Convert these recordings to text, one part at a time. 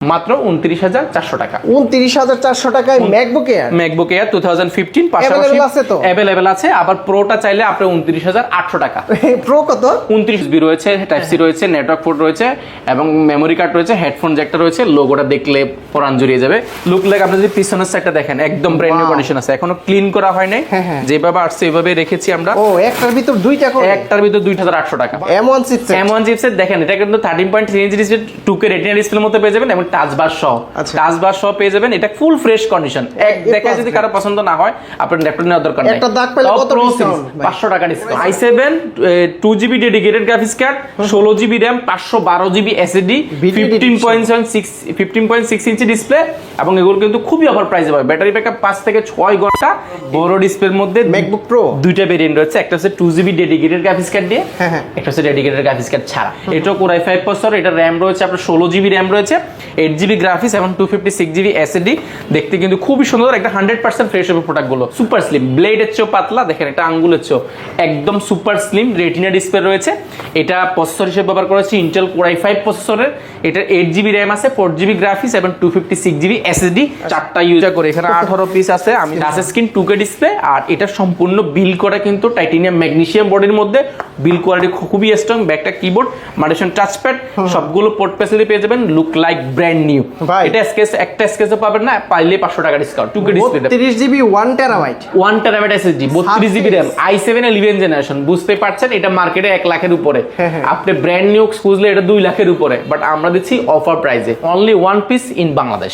মাত্র 29,400 টাকা। 29,400 টাকায় ম্যাকবুক এয়ার 2015 পাশাপাশি अवेलेबल আছে। আবার প্রোটা চাইলে আপনি 29,800 টাকা। প্রো কত? 29 জিবি রয়েছে, টাইপ সি রয়েছে, নেটওয়ার্ক পোর্ট রয়েছে এবং মেমোরি কার্ড রয়েছে, হেডফোন জ্যাকটা রয়েছে। লোগোটা দেখলে পরান জুড়িয়ে যাবে। লুক লাইক আপনি যদি পিছনের সাইডটা দেখেন একদম ব্র্যান্ড নিউ কন্ডিশন আছে, এখনো ক্লিন করা হয় নাই। যেভাবে আসছে এইভাবে রেখেছি আমরা। ও একটার ভিতর দুইটা করে? একটার ভিতর 2,800 টাকা। M1 chipset. M1 চিপসেট দেখেন, এটা কিন্তু 13.3 ইঞ্চি ডিসপ্লে, 2K রেটিনা ডিসপ্লের মধ্যে পেয়ে যাবেন এবং টাচ বার সহ। টাচ বার সহ পেয়ে যাবেন। এটা ফুল ফ্রেশ কন্ডিশন। এক দেখে যদি কারো পছন্দ না হয় আপনার ল্যাপটপ নেওয়ার দরকার নাই। একটা দাগ পেলে কত ডিসকাউন্ট? 500 টাকা discount. i7 2GB dedicated graphics card, 16GB RAM, 512GB SSD, 15.6 inch display এবং এগুলো কিন্তু খুবই অফার প্রাইসে পাবে। ব্যাটারি ব্যাকআপ 5 থেকে 6 ঘন্টা। বড় ডিসপ্লের মধ্যে ম্যাকবুক প্রো দুইটা ভেরিয়েন্ট রয়েছে, একটা হচ্ছে 2GB ডেডিকেটেড গ্রাফিক্স কার্ড দিয়ে, একটা হচ্ছে ডেডিকেটেড গ্রাফিক্স কার্ড ছাড়া। এটা Core i5 প্রসেসর, এটা RAM রয়েছে আপনার 16GB RAM রয়েছে, 8GB গ্রাফিক্স এবং 256GB SSD। দেখতে কিন্তু খুবই সুন্দর, একটা 100% ফ্রেশ হবে প্রোডাক্টগুলো। সুপার স্লিম, ব্লেডের চেয়েও পাতলা, দেখেন এটা আঙ্গুলের চেয়েও একদম সুপার স্লিম। রেটিনা ডিসপ্লে রয়েছে। এটা প্রসেসর হিসেবে ব্যবহার করেছে ইন্টেল Core i5 প্রসেসরের। এটা 8GB RAM আছে, 4GB গ্রাফিক্স এবং 256GB SSD। চারটা ইউজার করে এখানে 18 পিস আছে। আমি টাচ স্ক্রিন 2K ডিসপ্লে, আর এটা সম্পূর্ণ বিল করা কিন্তু টাইটানিয়াম ম্যাগনেসিয়াম বডির মধ্যে। বিল কোয়ালিটি খুবই স্ট্রং। ব্যাকটা কিবোর্ড, মাল্টিফাংশন টাচপ্যাড, সবগুলো পোর্ট ফ্যাসিলিটি পেয়ে যাবেন। Look like brand new. এটা স্কেচ একটা স্কেচও পাবেন না, পাইলে 500 টাকা discount. 2K display, 30GB 1TB SSD, 32GB RAM, i7 11 generation. বুঝতে পারছেন এটা মার্কেটে 1 লাখের উপরে। আপনি ব্র্যান্ড নিউ খুঁজলে এটা 2 লাখের উপরে, বাট আমরা দিচ্ছি অফার প্রাইসে অনলি 1 পিস ইন বাংলাদেশ।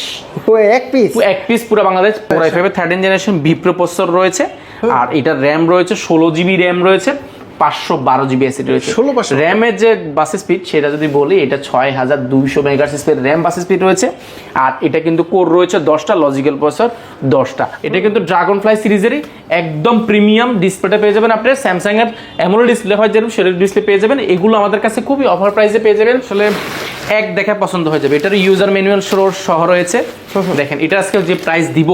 এক পিস পুরো Bangladesh. Core i5 13 generation Bipro processor রয়েছে, আর এটা RAM রয়েছে 16GB RAM রয়েছে, 512GB SSD রয়েছে। র্যামের যে বাস স্পিড সেটা যদি বলি, এটা 6200 মেগাহার্টজ র্যাম বাস স্পিড রয়েছে। আর এটা কিন্তু কোর রয়েছে 10টা, লজিক্যাল প্রসেসর 10টা। এটা কিন্তু ড্রাগন ফ্লাই সিরিজেরই একদম প্রিমিয়াম ডিসপ্লেটা পেয়ে যাবেন আপনি। স্যামসাং এর অ্যামোলেড ডিসপ্লে হয় যেরকম সেরকম ডিসপ্লে পেয়ে যাবেন। এগুলো আমাদের কাছে খুবই অফার প্রাইসে পেয়ে যাবেন। আসলে এক দেখে পছন্দ হয়ে যাবে। এটার ইউজার ম্যানুয়াল সহ রয়েছে। দেখেন এটা আজকে যে প্রাইস দিব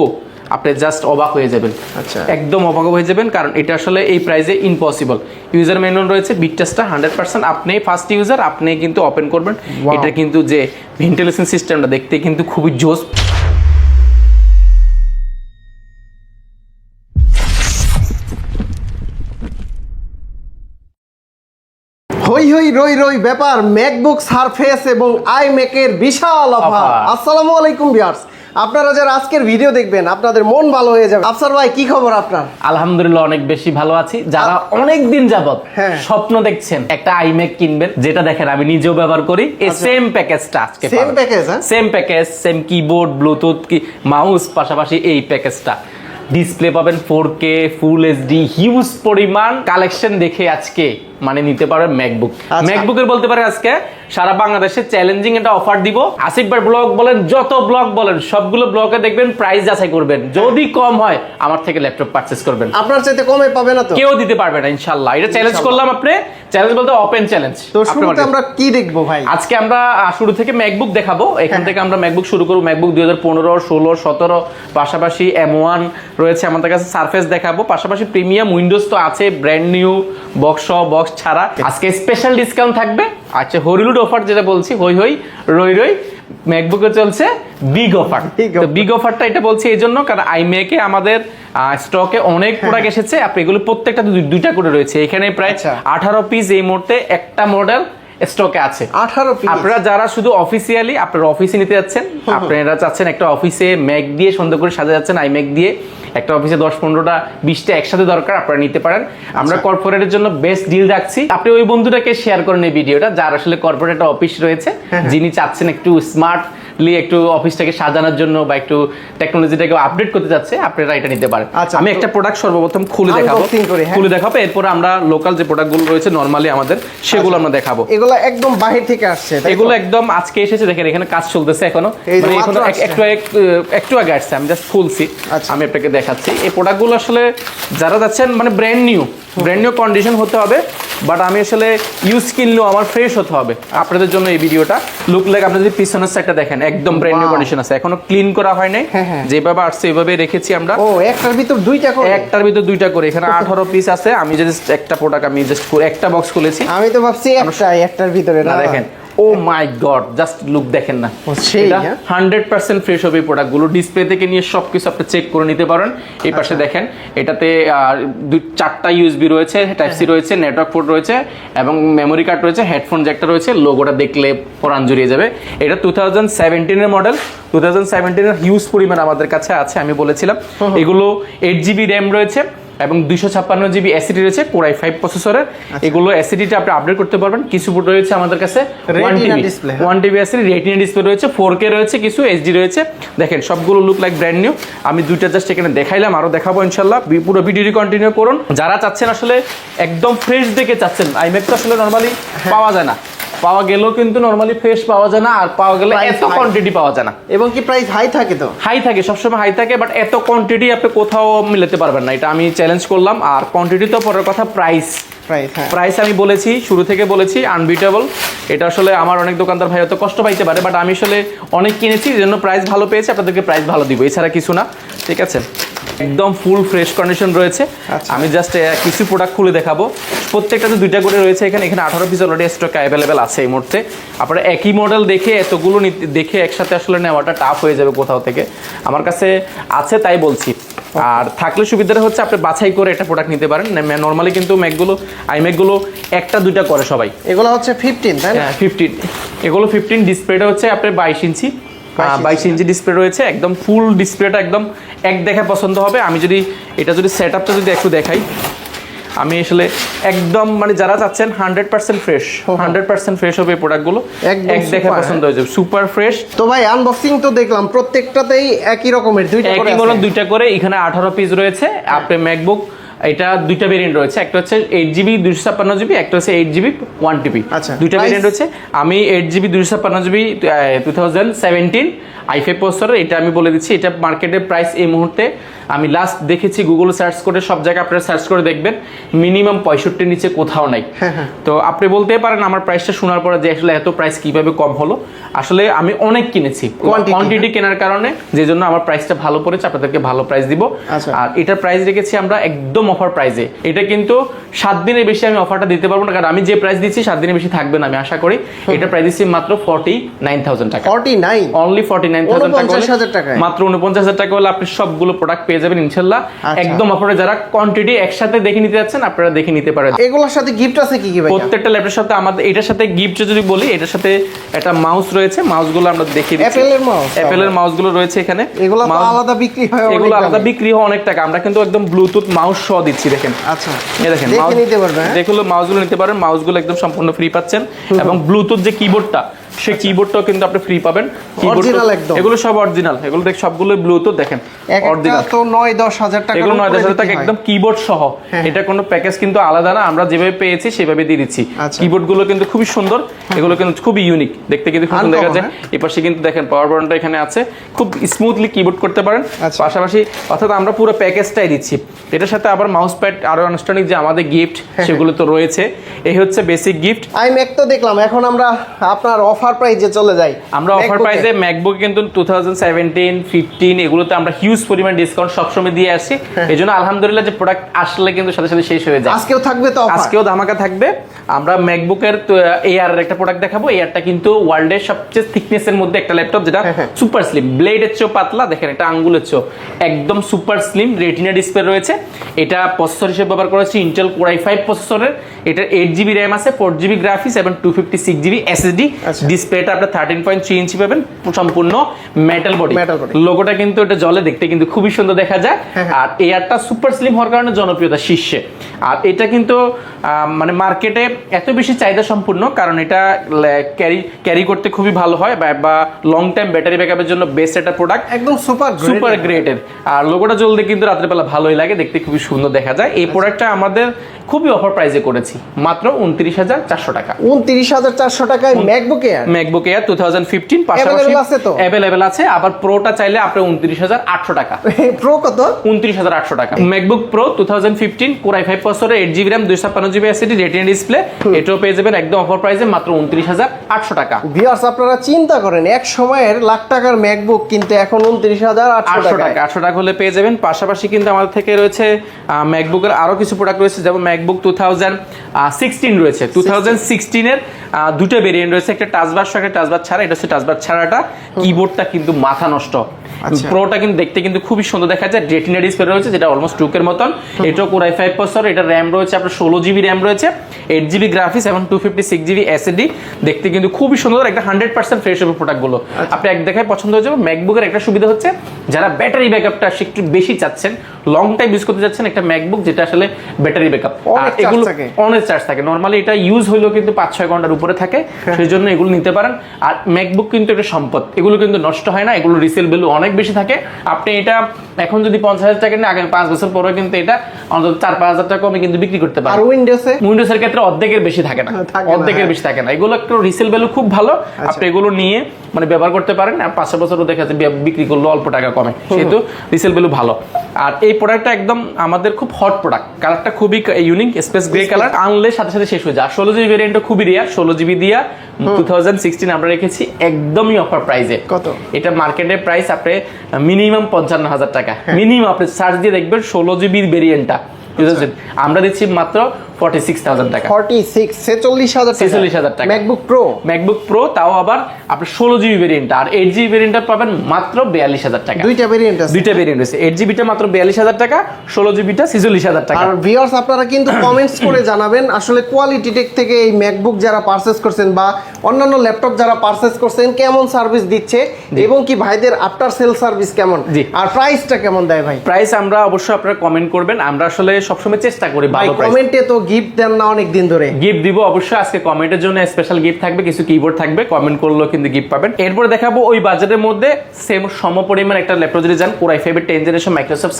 আপনি জাস্ট অবাক হয়ে যাবেন। আচ্ছা, একদম অবাক হয়ে যাবেন, কারণ এটা আসলে এই প্রাইসে ইম্পসিবল। ইউজার ম্যানুয়াল রয়েছে, বিটটাসটা 100% আপনি ফার্স্ট ইউজার, আপনি কিন্তু ওপেন করবেন। এটা কিন্তু যে ভেন্টিলেশন সিস্টেমটা দেখতে কিন্তু খুবই জোস। হই হই রই রই ব্যাপার, ম্যাকবুক সারফেস এবং iMac এর বিশাল অফার। আসসালামু আলাইকুম ভিউয়ার্স, আপনারা যারা আজকের ভিডিও দেখবেন আপনাদের মন ভালো হয়ে যাবে। আফসার ভাই কি খবর আপনার? আলহামদুলিল্লাহ অনেক বেশি ভালো আছি। যারা অনেক দিন যাবত স্বপ্ন দেখছেন একটা iMac কিনবেন, যেটা দেখেন আমি নিজেও ব্যবহার করি, এই সেম প্যাকেজটা আজকে same package, same keyboard, Bluetooth, mouse, পাশাপাশি এই প্যাকেজটা ডিসপ্লে পাবেন 4K ফুল HD, হিউজ পরিমাণ কালেকশন দেখে আজকে মানে নিতে পারবেন ম্যাকবুক। ম্যাকবুকের বলতে পারে আজকে সারা বাংলাদেশে চ্যালেঞ্জিং একটা অফার দিব। আসিফ ভাই ব্লগ বলেন, যত ব্লগ বলেন, সবগুলো ব্লগে দেখবেন প্রাইস যাচাই করবেন। যদি কম হয় আমার থেকে ল্যাপটপ পারচেজ করবেন। আপনার চাইতে কমে পাবে না তো কেউ দিতে পারবে না ইনশাআল্লাহ। এটা চ্যালেঞ্জ করলাম। আপনি চ্যালেঞ্জ বলতে ওপেন চ্যালেঞ্জ। তো শুরুতে আমরা কি দেখব ভাই? আজকে আমরা শুরু থেকে ম্যাকবুক দেখাবো। এখান থেকে আমরা ম্যাকবুক শুরু করব। ম্যাকবুক 2015, 16, 17, পাশাপাশি M1 রয়েছে আমাদের কাছে। সারফেস দেখাবো, পাশাপাশি প্রিমিয়াম উইন্ডোজ তো আছে, ব্র্যান্ড নিউ বক্স ছাড়া। আজকে স্পেশাল ডিসকাউন্ট থাকবে। আচ্ছা, হরিলুড অফার যেটা বলছি, হই হই রই রই, ম্যাকবুকে চলছে বিগ অফার। তো বিগ অফারটা এটা বলছি এই জন্য, কারণ iMac এ আমাদের স্টকে অনেক প্রোডাক্ট এসেছে। আপনি এগুলো প্রত্যেকটা দুইটা করে রয়েছে। এখানে প্রায় 18 পিস এই মুহূর্তে একটা মডেল স্টকে আছে। 18 পিস। আপনারা যারা শুধু অফিসিয়ালি আপনারা অফিসে নিতে যাচ্ছেন, আপনারা চাচ্ছেন একটা অফিসে ম্যাক দিয়ে সুন্দর করে সাজা যাচ্ছেন, iMac দিয়ে একটা অফিসে 10, 15টা, 20টা একসাথে দরকার, আপনারা নিতে পারেন। আমরা কর্পোরেটের জন্য বেস্ট ডিল রাখছি। আপনি ওই বন্ধুটাকে শেয়ার করেন এই ভিডিওটা, যার আসলে কর্পোরেট অফিস রয়েছে, যিনি চাচ্ছেন একটু স্মার্টলি একটু অফিসটাকে সাজানোর জন্য বা একটু টেকনোলজিটাকে আপডেট করতে যাচ্ছে, আপনারা এটা নিতে পারেন। আমি একটা প্রোডাক্ট সর্বপ্রথম খুলে দেখাবো, এরপর আমরা লোকাল যে প্রোডাক্টগুলো রয়েছে নরমালি আমাদের, সেগুলো আমরা দেখাবো। এগুলো একদম বাহির থেকে আসছে, এগুলো একদম আজকে এসেছে। দেখেন এখানে কাজ চলতেছে এখনো, মানে এখনো একটু আগে আসছে। আমি জাস্ট খুলছি, আমি আপনাকে দেখাচ্ছি। এই প্রোডাক্টগুলো আসলে যারা যাচ্ছেন মানে ব্র্যান্ড নিউ কন্ডিশন হতে হবে, বাট আমি আসলে ইউজ কিনলেও আমার ফ্রেশ হতে হবে। আপনাদের জন্য এই ভিডিওটা। লুক লাইক আপনি যদি পিছনের সাইডটা দেখেন একদম ব্র্যান্ড নিউ কন্ডিশন আছে, এখনো ক্লিন করা হয় নাই। যেভাবে আসছে এইভাবে রেখেছি আমরা। ও একটার ভিতর দুইটা করে এখানে 18 পিস আছে। আমি জাস্ট একটা প্রোডাক্ট আমি জাস্ট একটা বক্স খুলেছি। আমি তো ভাবছি একটার ভিতরে না। দেখেন ও মাই গড, জাস্ট লুক দেখেন না, সেই, এটা হ্যাঁ। 100% ফ্রেশ হবে এই প্রোডাক্টগুলো। ডিসপ্লে থেকে নিয়ে সবকিছু আপনি চেক করে নিতে পারেন। এই পাশে দেখেন, এটাতে 4টা ইউএসবি রয়েছে, টাইপ সি রয়েছে, নেটওয়ার্ক পোর্ট রয়েছে এবং মেমোরি কার্ড রয়েছে, হেডফোন জ্যাকটা রয়েছে। লোগোটা দেখলে পরাণ জুড়িয়ে যাবে। এটা 2017 এর মডেল। 2017 এর হিউজ পরিমাণ আমাদের কাছে আছে, আমি বলেছিলাম। এগুলো 8GB র্যাম রয়েছে এবং 256GB এসিডি রয়েছে, কোর i5 প্রসেসরের। এগুলো এসিডিটা আপনি আপডেট করতে পারবেন। কিছু বুট রয়েছে আমাদের কাছে 1TB এসিডি, রেটিনা ডিসপ্লে রয়েছে, 4K রয়েছে, কিছু এইচডি রয়েছে। দেখেন সবগুলো লুক লাইক ব্র্যান্ড নিউ। আমি দুইটা জাস্ট এখানে দেখাইলাম, আরো দেখাবো ইনশাআল্লাহ। পুরো ভিডিওটি কন্টিনিউ করুন। যারা চাচ্ছেন আসলে একদম ফ্রেশ দেখে চাচ্ছেন, iMac তো আসলে নরমালি পাওয়া যায় না, পাওয়া গেলেও কিন্তু নরমালি ফ্রেশ পাওয়া যায় না, আর পাওয়া গেলে এত কোয়ান্টিটি পাওয়া যায় না। এবং কি প্রাইস হাই থাকে? তো হাই থাকে, সবসময় হাই থাকে, বাট এত কোয়ান্টিটি আপনি কোথাও মিলাতে পারবেন না, এটা আমি চ্যালেঞ্জ করলাম। আর কোয়ান্টিটি তো পরের কথা, প্রাইস আমি বলেছি, শুরু থেকে বলেছি আনবিটেবল। এটা আসলে আমার অনেক দোকানদার ভাই হয়তো কষ্ট পাইতে পারে, বাট আমি আসলে অনেক কিনেছি, এই জন্য প্রাইস ভালো পেয়েছি, আপনাদেরকে প্রাইস ভালো দিব, এছাড়া কিছু না। ঠিক আছে, একদম ফুল ফ্রেশ কন্ডিশন রয়েছে। আমি জাস্ট কিছু প্রোডাক্ট খুলে দেখাবো। প্রত্যেকটাতে 2টা করে রয়েছে। এখানে 18 পিস অলরেডি স্টক অ্যাভেলেবেল আছে এই মুহূর্তে। আপনারা একই মডেল দেখে এতগুলো দেখে একসাথে আসলে নেওয়াটা টাফ হয়ে যাবে কোথাও থেকে। আমার কাছে আছে তাই বলছি। আর থাকলে সুবিধাটা হচ্ছে আপনি বাছাই করে একটা প্রোডাক্ট নিতে পারেন। নর্মালি কিন্তু ম্যাকগুলো, iMac-গুলো 1টা 2টা করে সবাই। এগুলো হচ্ছে 15, তাই না? 15, এগুলো 15। ডিসপ্লেটা হচ্ছে আপনার 22 ইঞ্চি, 22 ইঞ্চি ডিসপ্লে রয়েছে। একদম ফুল ডিসপ্লেটা একদম এক দেখে পছন্দ হবে। আমি যদি এটা সেট আপটা যদি একটু দেখাই, আমি আসলে একদম মানে যারা চাচ্ছেন 100% ফ্রেশ, 100% ফ্রেশ হবে এই প্রোডাক্টগুলো, এক দেখে পছন্দ হয়ে যাবে, সুপার ফ্রেশ। তো ভাই আনবক্সিং তো দেখলাম, প্রত্যেকটাতেই একই রকমের 2টা করে একই মডেল 2টা করে। এখানে 18 পিস রয়েছে। আপনি ম্যাকবুক, এটা 2টা ভেরিয়েন্ট রয়েছে, একটা হচ্ছে 8GB 256GB, একটা হচ্ছে 8GB 1TB। আচ্ছা, 2টা ভেরিয়েন্ট রয়েছে। আমি 8GB 256GB 2017 i5 প্রসেসরের, এটা আমি বলে দিচ্ছি। এটা মার্কেটের প্রাইস এই মুহূর্তে আমি লাস্ট দেখেছি, গুগলে সার্চ করে, সব জায়গায় আপনারা সার্চ করে দেখবেন, মিনিমাম 65 নিচে কোথাও নাই। তো আপনি বলতে পারেন আমার প্রাইসটা শোনার পরে যে আসলে এত প্রাইস কিভাবে কম হলো। আসলে আমি অনেক কিনেছি, কোয়ান্টিটি কেনার কারণে, যে জন্য আমার প্রাইসটা ভালো পড়েছে, আপনাদেরকে ভালো প্রাইস দিব। আর এটার প্রাইস রেখেছি আমরা একদম অফার প্রাইসে। এটা কিন্তু 7 দিনের বেশি আমি অফারটা দিতে পারবো না, কারণ আমি যে প্রাইস দিচ্ছি 7 দিনের বেশি থাকবে না আমি আশা করি। এটা প্রাইস দিচ্ছি মাত্র 49,000 টাকা। 49, অনলি 49,000 টাকা, মাত্র 49,000 টাকা হলে আপনি সবগুলো প্রোডাক্ট পেয়ে যাবেন ইনশাআল্লাহ একদম অফারে। যারা কোয়ান্টিটি একসাথে দেখে নিতে যাচ্ছেন, আপনারা দেখে নিতে পারেন। এগুলোর সাথে গিফট আছে কি ভাই? প্রত্যেকটা ল্যাপটপের সাথে আমাদের, এটার সাথে গিফট যদি বলি, এটার সাথে একটা মাউস রয়েছে। মাউসগুলো আমরা দেখিয়ে দিচ্ছি, অ্যাপেলের মাউসগুলো রয়েছে এখানে। এগুলো তো আলাদা বিক্রি হয়, এগুলো আলাদা বিক্রি হয় অনেক টাকা। আমরা কিন্তু একদম ব্লুটুথ মাউস সহ দিচ্ছি, দেখেন। আচ্ছা, এই দেখেন, মাউস নিতে পারবেন, যেগুলো মাউসগুলো নিতে পারেন। মাউসগুলো একদম সম্পূর্ণ ফ্রি পাচ্ছেন, এবং ব্লুটুথ যে কিবোর্ডটা, সেই কিবোর্ডটাও কিন্তু আপনি ফ্রি পাবেন। অরিজিনাল একদম, এগুলো সব অরিজিনাল। এগুলো দেখ সবগুলো ব্লুটুথ, দেখেন অরিজিনাল। তো 9-10 হাজার টাকা, এগুলো 9-10 টাকা একদম কিবোর্ড সহ। এটা কোনো প্যাকেজ কিন্তু আলাদা না, আমরা যেভাবে পেয়েছি সেভাবে দিয়ে দিচ্ছি। কিবোর্ড গুলো কিন্তু খুবই সুন্দর, এগুলো কিন্তু খুবই ইউনিক, দেখতে কিন্তু খুব সুন্দর দেখা যায়। এই পাশে কিন্তু দেখেন পাওয়ার বাটনটা এখানে আছে, খুব স্মুথলি কিবোর্ড করতে পারেন। পাশাপাশি অর্থাৎ আমরা পুরো প্যাকেজটাই দিচ্ছি। এটার সাথে আবার মাউস প্যাড, আরো আনুষ্ঠানিক যে আমাদের গিফট সেগুলো তো রয়েছে। এই হচ্ছে বেসিক গিফট। iMac তো দেখলাম, এখন আমরা আপনার অফার প্রাইসে চলে যাই। আমরা অফার প্রাইসে ম্যাকবুক কিন্তু 2017, 15 এগুলোতে আমরা হিউজ পরিমাণ ডিসকাউন্ট সবসময় দিয়ে আসছি। এই জন্য আলহামদুলিল্লাহ যে প্রোডাক্ট আসলে কিন্তু সাথে সাথে শেষ হয়ে যায়। আজকেও থাকবে তো অফার, আজকেও ধামাকা থাকবে। আমরা ম্যাকবুকের এয়ার একটা প্রোডাক্ট দেখাবো। এয়ারটা কিন্তু ওয়ার্ল্ডের সবচেয়ে থিকনেসের মধ্যে একটা ল্যাপটপ, যেটা সুপার স্লিম, ব্লেডের চেয়েও পাতলা, দেখেন এটা আঙ্গুলের চেয়েও একদম সুপার স্লিম, রেটিনা ডিসপ্লে রয়েছে। এটা প্রসেসর হিসেবে ব্যবহার করেছি ইন্টেল কোর i5 প্রসেসরের। এটার 8GB র্যাম আছে, 4GB গ্রাফিক্স এবং 256GB এসএসডি। ডিসপ্লেটা আপনার 13.3 ইঞ্চি পাবেন, সম্পূর্ণ মেটাল বডি। লোগোটা কিন্তু এটা জলে দেখতে কিন্তু খুবই সুন্দর দেখা যায়। আর এয়ারটা সুপার স্লিম হওয়ার কারণে জনপ্রিয়তা শীর্ষে। আর এটা কিন্তু মানে মার্কেটে এত বেশি চাহিদা সম্পূর্ণ, কারণ এটা ক্যারি করতে খুবই ভালো হয়, বা লং টাইম ব্যাটারি ব্যাকআপের জন্য বেস্ট একটা প্রোডাক্ট, একদম সুপার গ্রেটের। আর লোগোটা জ্বলতে কিন্তু রাত্রেবেলা ভালোই লাগে, দেখতে খুবই সুন্দর দেখা যায়। এই প্রোডাক্টটা আমাদের খুবই অফার প্রাইসে করেছি, মাত্র 29,400 টাকা। 29,400 টাকায় ম্যাকবুক এয়ার 2015 পাশাপাশি अवेलेबल আছে। আবার প্রোটা চাইলে আপনি 29,800 টাকা। প্রো কত? 29,800 টাকা। ম্যাকবুক প্রো 2015 কোর i5 প্রসেসরে, 8GB RAM, 256 512GB SSD retina display, এটাও পেয়ে যাবেন একদম অফার প্রাইসে মাত্র 29,800 টাকা। ভিউয়ার্স আপনারা চিন্তা করেন এক সময়ের লাখ টাকার ম্যাকবুক কিন্তু এখন 29,800 টাকা। 800 টাকা হলে পেয়ে যাবেন। পাশাপাশি কিন্তু আমাদের থেকে রয়েছে ম্যাকবুকের আরো কিছু প্রোডাক্ট রয়েছে, যেমন ম্যাকবুক 2016 রয়েছে। 2016 এর দুটো ভেরিয়েন্ট রয়েছে, একটা টাচবার সহ একটা টাচবার ছাড়া। এটা হচ্ছে টাচবার ছাড়াটা, কিবোর্ডটা কিন্তু মাথা নষ্ট। প্রোটা কিন্তু দেখতে কিন্তু খুবই সুন্দর দেখা যায়, রেটিনা ডিসপ্লে রয়েছে যেটা অলমোস্ট টুকের মতন। এটাও Core i5 প্রসেসর, এটা র্যাম রয়েছে আপনার 16GB র্যাম রয়েছে, 8GB গ্রাফিক্স এবং 256GB এসএসডি। দেখতে কিন্তু খুবই সুন্দর, একটা 100% ফ্রেশ হবে প্রোডাক্টগুলো। আপনি এক দেখায় পছন্দ হয়ে যাবে। ম্যাকবুকের একটা সুবিধা হচ্ছে যারা ব্যাটারি ব্যাকআপটা একটু বেশি চাচ্ছেন, লং টাইম ইউজ করতে যাচ্ছেন, একটা ম্যাকবুক যেটা আসলে ব্যাটারি ব্যাকআপ এগুলো অনেক চার্জ থাকে। নরমালি এটা ইউজ হইলেও কিন্তু 5-6 ঘন্টার উপরে থাকে, সেই জন্য এগুলো নিতে পারেন। আর ম্যাকবুক কিন্তু একটা সম্পদ, এগুলো কিন্তু নষ্ট হয় না, এগুলো রিসেল ভ্যালু অনেক বেশি থাকে। আপনি এটা এখন যদি 50,000 টাকা নেন, আগামী 5 বছর পরে কিন্তু এটা অন্তত 4-5 হাজার টাকা কমে কিন্তু বিক্রি করতে পারেন। আর উইন্ডোজের ক্ষেত্রে অর্ধেকের বেশি থাকে না, অর্ধেকের বেশি থাকে না। এগুলো একটু রিসেল ভ্যালু খুব ভালো, আপনি এগুলো নিয়ে মানে ব্যবহার করতে পারেন। আর 5 বছরও দেখা যাচ্ছে বিক্রি করলে অল্প টাকা কমে, সেহেতু রিসেল ভ্যালু ভালো। আর এই প্রোডাক্টটা একদম আমাদের খুব হট প্রোডাক্ট, কালারটা খুবই ইউনিক, স্পেস গ্রে কালার। আনলে সাথে সাথে শেষ হয়ে যায়। 16GB ভেরিয়েন্টটা খুবই রেয়ার, 16GB দিয়া 2016 আমরা রেখেছি একদমই অফার প্রাইসে। কত? এটা মার্কেটের প্রাইস আপনি মিনিমাম 55,000 টাকা, মিনিমাম আপনি সার্চ দিয়ে দেখবেন 16GB ভেরিয়েন্টটা আমরা দিচ্ছি মাত্র 46,000 টাকা। 46,000 টাকা ম্যাকবুক প্রো, তাও আবার আপনি 16GB ভেরিয়েন্ট। আর 8GB ভেরিয়েন্টটা পাবেন মাত্র 42,000 টাকা। দুইটা ভেরিয়েন্ট আছে। 8GBটা মাত্র 42,000 টাকা, 16GBটা 46,000 টাকা। আর ভিউয়ার্স আপনারা কিন্তু কমেন্টস করে জানাবেন আসলে কোয়ালিটি টেক থেকে এই ম্যাকবুক যারা পারচেজ করছেন বা অন্যান্য ল্যাপটপ যারা পারচেজ করছেন কেমন সার্ভিস দিচ্ছে, এবং কি ভাইদের আফটার সেল সার্ভিস কেমন, আর প্রাইসটা কেমন দেয় ভাই? প্রাইস আমরা অবশ্যই আপনারা কমেন্ট করবেন, আমরা আসলে সবসময় চেষ্টা করি ভালো প্রাইস। কমেন্টে তো গিফট দেন না অনেক দিন ধরে? গিফট দিব অবশ্যই, আজকে কমেন্টের জন্য স্পেশাল গিফট থাকবে, কিছু কিবোর্ড থাকবে, কমেন্ট করলেও কিন্তু গিফট পাবেন। এরপর দেখাবো ওই বাজেটের মধ্যে সেম সমপরিমাণ একটা ল্যাপটপ যদি যান, Core i5 এর 10th জেনারেশন মাইক্রোসফট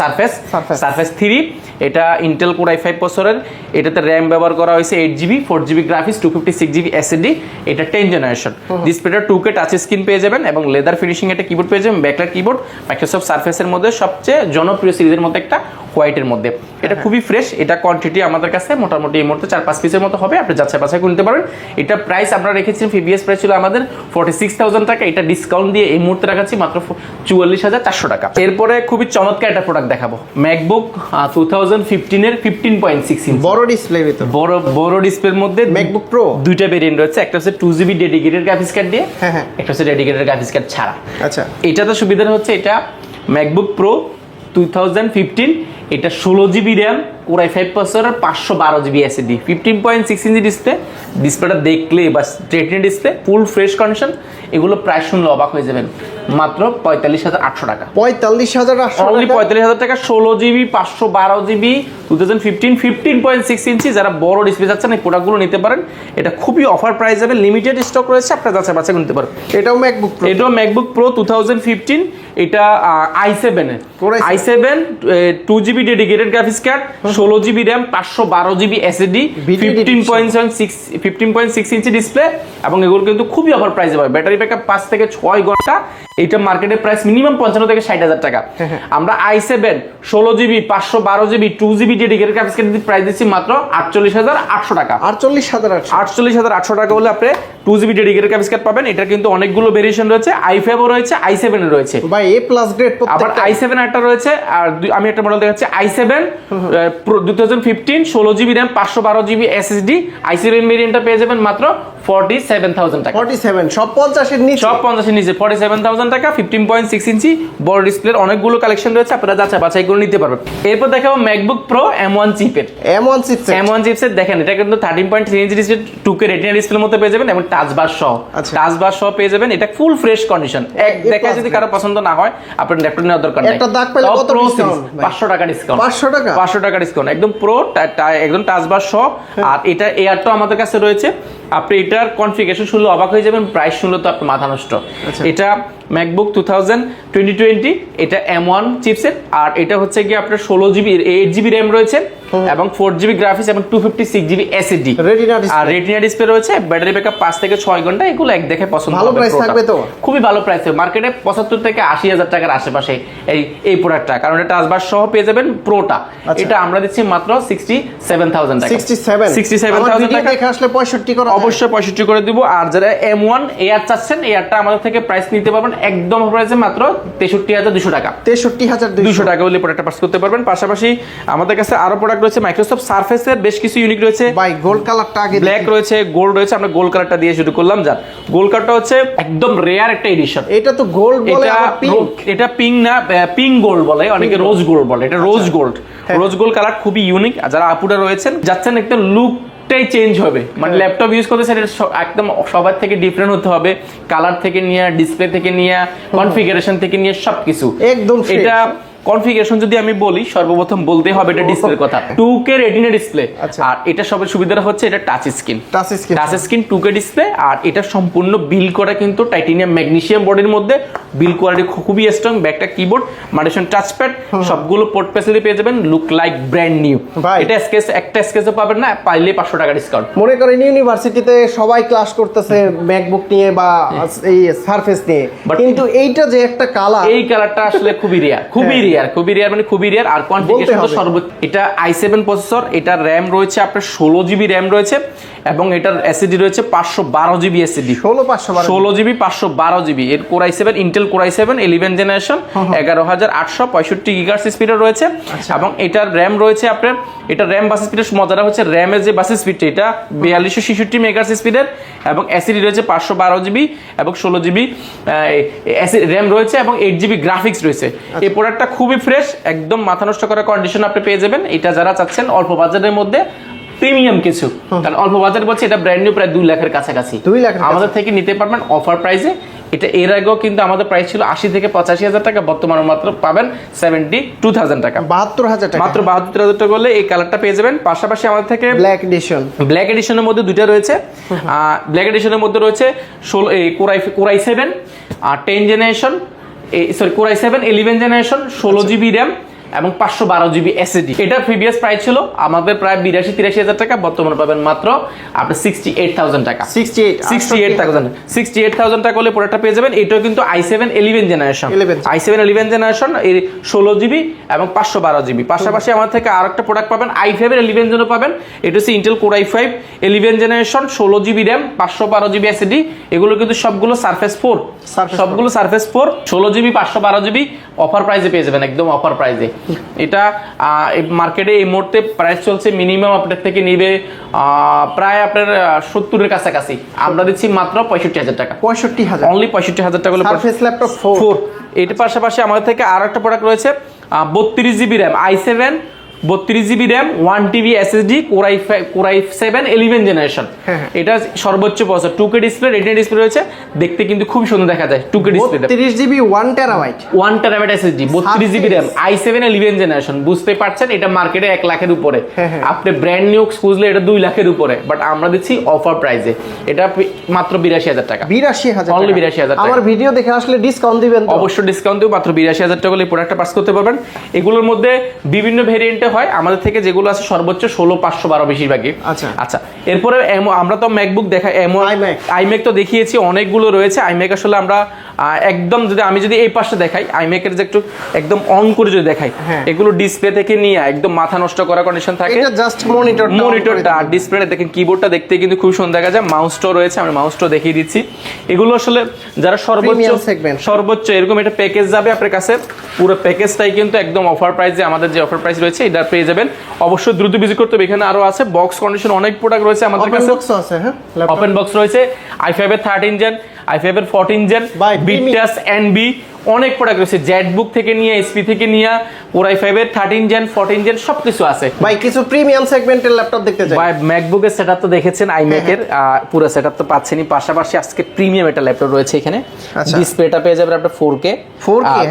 সারফেস 3। এটা ইন্টেল Core i5 প্রসেসরের, এটাতে র্যাম ব্যবহার করা হয়েছে 8GB, 4GB graphics, 256GB SSD. এটা 10th জেনারেশন। ডিসপ্লেটা 2K টাচ স্ক্রিন পেয়ে যাবেন এবং লেদার ফিনিশিং একটা কিবোর্ড পেয়ে যাবেন, ব্যাকলাইট কিবোর্ড। মাইক্রোসফট সারফেসের মধ্যে সবচেয়ে জনপ্রিয় সিরিজের মধ্যে একটা, হোয়াইটের মধ্যে। এটা খুবই ফ্রেশ, এটা কোয়ান্টিটি আমাদের কাছে মোটামুটি এই মুহূর্তে 4-5 পিসের মতো হবে, আপনি যাচাই বাছাই করতে পারেন। এটা প্রাইস আমরা রেখেছি, প্রিভিয়াস প্রাইস ছিল আমাদের 46,000 টাকা, এটা ডিসকাউন্ট দিয়ে এই মুহূর্তে রাখাচ্ছি মাত্র 44,400 টাকা। এরপরে খুবই চমৎকার একটা প্রোডাক্ট দেখাবো, ম্যাকবুক 2015 এর 15.6 ইঞ্চি বড় ডিসপ্লে ভিতর, বড় ডিসপ্লের মধ্যে ম্যাকবুক প্রো দুইটা ভেরিয়েন্ট রয়েছে, একটা হচ্ছে 2GB ডেডিকেটেড গ্রাফিক্স কার্ড দিয়ে, একটা হচ্ছে ডেডিকেটেড গ্রাফিক্স কার্ড ছাড়া। আচ্ছা, এটাতে সুবিধা হচ্ছে এটা ম্যাকবুক প্রো 2015, এটা 16GB RAM, Core i5 processor, 512GB SSD, 15.6 ইঞ্চি ডিসপ্লেটা দেখলে বা retina display, full fresh condition. এগুলো প্রাইস শুনলে অবাক হয়ে যাবেন, মাত্র 45,800 টাকা। 45,000 টাকা, 16GB, 512GB, 2015, 15.6 ইঞ্চি। যারা বড় ডিসপ্লে চাচ্ছেন এই প্রোডাক্টগুলো নিতে পারেন, এটা খুবই অফার প্রাইস যাবে, লিমিটেড স্টক রয়েছে, আপনারা যাচাই বাছাই নিতে পারেন। এটাও ম্যাকবুক প্রো 2015, এটা i7 2GB dedicated graphics card, 16GB RAM, 512GB SSD, 15.6 inch display. এবং এগুলো কিন্তু খুবই অফার প্রাইসে পাবে, ব্যাটারি ব্যাকআপ 5 থেকে 6 ঘন্টা। এটা মার্কেটের প্রাইস মিনিমাম 55 থেকে 60,000 টাকা। আমরা i7 16GB 512GB 2GB dedicated graphics card price দিচ্ছি মাত্র 48,800 টাকা। 48,800 টাকা হলে আপনি 2GB ডেডিকেটেড গ্রাফিক্স কার্ড পাবেন। এটা কিন্তু অনেকগুলো ভেরিয়েশন রয়েছে, i5 ও রয়েছে, i7 এর রয়েছে ভাই, A+ গ্রেড প্রত্যেকটা। আবার i7 একটা রয়েছে, আর আমি একটা মডেল দেখাচ্ছি i7 2015, 16GB RAM, 512GB SSD. i7 ভেরিয়েন্টটা পেয়ে যাবেন মাত্র 47,000 টাকা। 47 সব 50 এর নিচে, সব 50 এর নিচে, 47,000 টাকা। 15.6 ইঞ্চি বড় ডিসপ্লের অনেকগুলো কালেকশন রয়েছে, আপনারা যাচাই বাছাই করে নিতে পারবেন। এরপর দেখাবো ম্যাকবুক প্রো M1 চিপের। M1 চিপসের দেখেন, এটা কিন্তু 13.3 ইঞ্চি ডিসপ্লে, 2K রেটিনা ডিসপ্লের মধ্যে পেয়ে যাবেন এবং টাচ বার সহ পেয়ে যাবেন। এটা ফুল ফ্রেশ কন্ডিশন, এক দেখায় যদি কারো পছন্দ না হয় আপনার ল্যাপটপ নেওয়ার দরকার নাই। একটা দাগ পেলে কত ডিসকাউন্ট? 500 টাকা ডিসকাউন্ট। 500 টাকা ডিসকাউন্ট, একদম প্রো, একদম টাচ বার সহ। আর এটা এয়ারটা আমাদের কাছে রয়েছে, আপনি এটার কনফিগারেশন শুনলে অবাক হয়ে যাবেন, প্রাইস শুনলে তো আপনার মাথা নষ্ট। এটা ম্যাকবুক 2020, এটা M1 চিপসেট, আর এটা হচ্ছে কি আপনার 16GB 8GB র্যাম রয়েছে এবং 4GB গ্রাফিক্স এবং 256GB SSD আর রেটিনা ডিসপ্লে রয়েছে। ব্যাটারি ব্যাকআপ 5 থেকে 6 ঘন্টা। এগুলো এক দেখে পছন্দ হবে। ভালো প্রাইস থাকবে তো? খুবই ভালো প্রাইস হবে, মার্কেটে 75 থেকে 80,000 টাকার আশেপাশে এই প্রোডাক্টটা, কারণ এটা টাচবার সহ পেয়ে যাবেন প্রোটা। এটা আমরা দিচ্ছি মাত্র 67,000 টাকা। 67,000 টাকা দেখে আসলে 65 করে অবশ্যই 65 করে দিব। আর যারা M1 এয়ার চাচ্ছেন, এয়ারটা আমাদের থেকে প্রাইস নিতে পারবেন একদম প্রাইসে মাত্র 63,200 টাকা। 63,200 টাকা হলে প্রোডাক্টটা পাস করতে পারবেন। পাশাপাশি আমাদের কাছে আরো প্রোডাক্ট রয়েছে মাইক্রোসফট সারফেসের বেশ কিছু ইউনিক রয়েছে। ভাই গোল্ড কালারটা আগে ব্ল্যাক রয়েছে, গোল্ড রয়েছে। আমরা গোল্ড কালারটা দিয়ে শুরু করলাম। যার গোল্ড কালারটা হচ্ছে একদম রেয়ার একটা এডিশন। এটা তো গোল্ড বলে আবার পিঙ্ক। এটা পিঙ্ক না, পিঙ্ক গোল্ড বলে, অনেকে রোজ গোল্ড বলে। এটা rose gold. Rose gold colour খুবই ইউনিক। আর যারা আপুরা রয়েছেন যাচ্ছেন একদম লুকটাই চেঞ্জ হবে, মানে ল্যাপটপ ইউজ করতেছেন এটা একদম সবার থেকে ডিফারেন্ট হতে হবে। কালার থেকে নিয়ে, ডিসপ্লে থেকে নিয়ে, কনফিগারেশন থেকে নিয়ে সবকিছু একদম। এটা কনফিগারেশন যদি আমি বলি, সর্বপ্রথম বলতে হবে এটা ডিসপ্লের কথা। 2K retina display. আর এটা সবার সুবিধা হচ্ছে এটা টাচ স্ক্রিন 2K ডিসপ্লে। আর এটা সম্পূর্ণ বিল করা কিন্তু টাইটানিয়াম ম্যাগনেসিয়াম বডির মধ্যে। বিল কোয়ালিটি খুবই স্ট্রং। ব্যাকটা কিবোর্ড, মাল্টিফাংশন টাচপ্যাড, সবগুলো পোর্ট ফ্যাসিলিটি পেয়ে যাবেন। Look like brand new. এটা স্কেচ একটা স্কেচও পাবেন না, পাইলে 500 টাকা ডিসকাউন্ট। মনে করেন ইউনিভার্সিটিতে সবাই ক্লাস করতেছে ম্যাকবুক নিয়ে বা এই সারফেস নিয়ে, কিন্তু এইটা যে একটা কালার, এই কালারটা আসলে খুবই রেয়ার, খুবই রেয়ার মানে খুবই রেয়ার। আর কনফিগারেশন তো সর্বোচ্চ। এটা i7 প্রসেসর, এটা RAM রয়েছে আপনার 16GB RAM রয়েছে এবং এটার SSD রয়েছে 512GB SSD। 16GB 512GB। এর Core i7 Intel Core i7 11 generation 11,865 GHz স্পিডের রয়েছে। এবং এটার RAM রয়েছে আপনার, এটা RAM বাস স্পিডের মজাটা হচ্ছে RAM এর যে বাস স্পিডটা এটা 4266 মেগাহার্টজ স্পিডের এবং SSD রয়েছে 512GB এবং 16GB RAM রয়েছে এবং 8GB গ্রাফিক্স রয়েছে। এই প্রোডাক্টটা খুবই ফ্রেশ, একদম মাথা নষ্ট করার কন্ডিশন আপনি পেয়ে যাবেন। এটা যারা চাচ্ছেন অল্প বাজেটের মধ্যে প্রিমিয়াম কিছু, কারণ অল্প বাজেট বলছে এটা ব্র্যান্ড নিউ প্রায় 2 লাখের কাছাকাছি আমাদের থেকে নিতে পারবেন অফার প্রাইসে। এটা এর আগেও কিন্তু আমাদের প্রাইস ছিল 80 থেকে 85,000 টাকা, বর্তমানে মাত্র পাবেন 72,000 টাকা, 72,000 টাকা। মাত্র 72,000 টাকা হলে এই কালারটা পেয়ে যাবেন। পাশাপাশি আমাদের থেকে ব্ল্যাক এডিশনের মধ্যে দুইটা রয়েছে। ব্ল্যাক এডিশনের মধ্যে রয়েছে Core i7 আর 10 generation, Core i7 11 generation 16GB RAM এবং 512GB SSD। এটা প্রিভিয়াস প্রাইস ছিল আমাদের প্রায় 82-83,000 টাকা, বর্তমানে পাবেন মাত্র আপনি 68,000 টাকা। 68,000 টাকা হলে প্রোডাক্টটা পেয়ে যাবেন। এটাও কিন্তু i7 11 জেনারেশন, i7 11 জেনারেশন এর 16GB এবং 512GB। পাশাপাশি আমাদের থেকে আরেকটা প্রোডাক্ট পাবেন i5 এর 11 জেনও পাবেন। এটা হচ্ছে Intel Core i5 11 generation 16GB RAM 512GB SSD। এগুলো কিন্তু সবগুলো Surface 4, সবগুলো Surface 4 16GB 512GB অফার প্রাইসে পেয়ে যাবেন, একদম অফার প্রাইসে। এটা মার্কেটে এই মুহূর্তে প্রাইস চলছে মিনিমাম আপনার থেকে নিবে প্রায় আপনার 70-এর কাছাকাছি। আমরা দিচ্ছি মাত্র 65,000 টাকা। 65,000 অনলি 65,000 টাকা হলে সারফেস ল্যাপটপ 4। এর পাশাপাশি আমাদের থেকে আরো একটা প্রোডাক্ট রয়েছে 32GB RAM i7 32GB RAM 1TB SSD Core i7 11 generation. এটা সর্বোচ্চ processor 2K display, retina display রয়েছে, দেখতে কিন্তু খুব সুন্দর দেখা যায়। 2K display 32GB 1TB SSD 32GB RAM i7 11 generation. বুঝতে পারছেন এটা মার্কেটে 1 লাখের উপরে, আপনি ব্র্যান্ড নিউ খুঁজলে এটা 2 লাখের উপরে, বাট আমরা দিচ্ছি অফার প্রাইসে। এটা মাত্র 82,000 টাকা। 82,000 অনলি 82,000 টাকা। আমার ভিডিও দেখে আসলে ডিসকাউন্ট দিবেন তো? অবশ্যই ডিসকাউন্ট দেব। মাত্র 82,000 টাকা হলে প্রোডাক্টটা পাস করতে পারবেন। এগুলোর মধ্যে বিভিন্ন ভেরিয়েন্টে হয়, আমাদের থেকে যেগুলো আছে সর্বোচ্চ 16,512 বেশিরভাগই। আচ্ছা এরপরে আমরা তো ম্যাকবুক দেখাই, iMac তো দেখিয়েছি, অনেকগুলো রয়েছে iMac। আসলে আমরা একদম আমি যদি এই পাশে দেখাই iMac এর যে একটু একদম অন করে যদি দেখাই, এগুলো ডিসপ্লে থেকে নিয়ে একদম মাথা নষ্ট করা কন্ডিশন থাকে। এটা জাস্ট মনিটরটা আর ডিসপ্লেটা দেখেন, কিবোর্ডটা দেখতে কিন্তু খুব সুন্দর দেখা যায়। মাউসটাও রয়েছে, আমি মাউসটাও দেখিয়ে দিচ্ছি। এগুলো আসলে যারা সর্বোচ্চ এরকম একটা প্যাকেজ যাবে আপনার কাছে, পুরো প্যাকেজটাই কিন্তু একদম অফার প্রাইসে, আমাদের যে অফার প্রাইস রয়েছে এটা পেয়ে যাবেন। অবশ্যই দ্রুত ভিজিট করতে হবে। এখানে আরো আছে বক্স কন্ডিশন অনেক প্রোডাক্ট রয়েছে আমাদের কাছে। ওপেন বক্স রয়েছে i5 এর 13 জেন, i5 এর 14 জেন, বিটাস NB, অনেক প্রোডাক্ট রয়েছে। জেটবুক থেকে নিয়ে SP থেকে নিয়ে Core i5 এর 13 জেন 14 জেন সবকিছু আছে। ভাই কিছু প্রিমিয়াম সেগমেন্টের ল্যাপটপ দেখতে চাই। ভাই ম্যাকবুকের সেটআপ তো দেখেছেন, iMac এর পুরো সেটআপ তো পাচ্ছেনই। পাশাপাশি আজকে প্রিমিয়াম একটা ল্যাপটপ রয়েছে এখানে। ডিসপ্লেটা পেয়ে যাবেন আপনার 4K।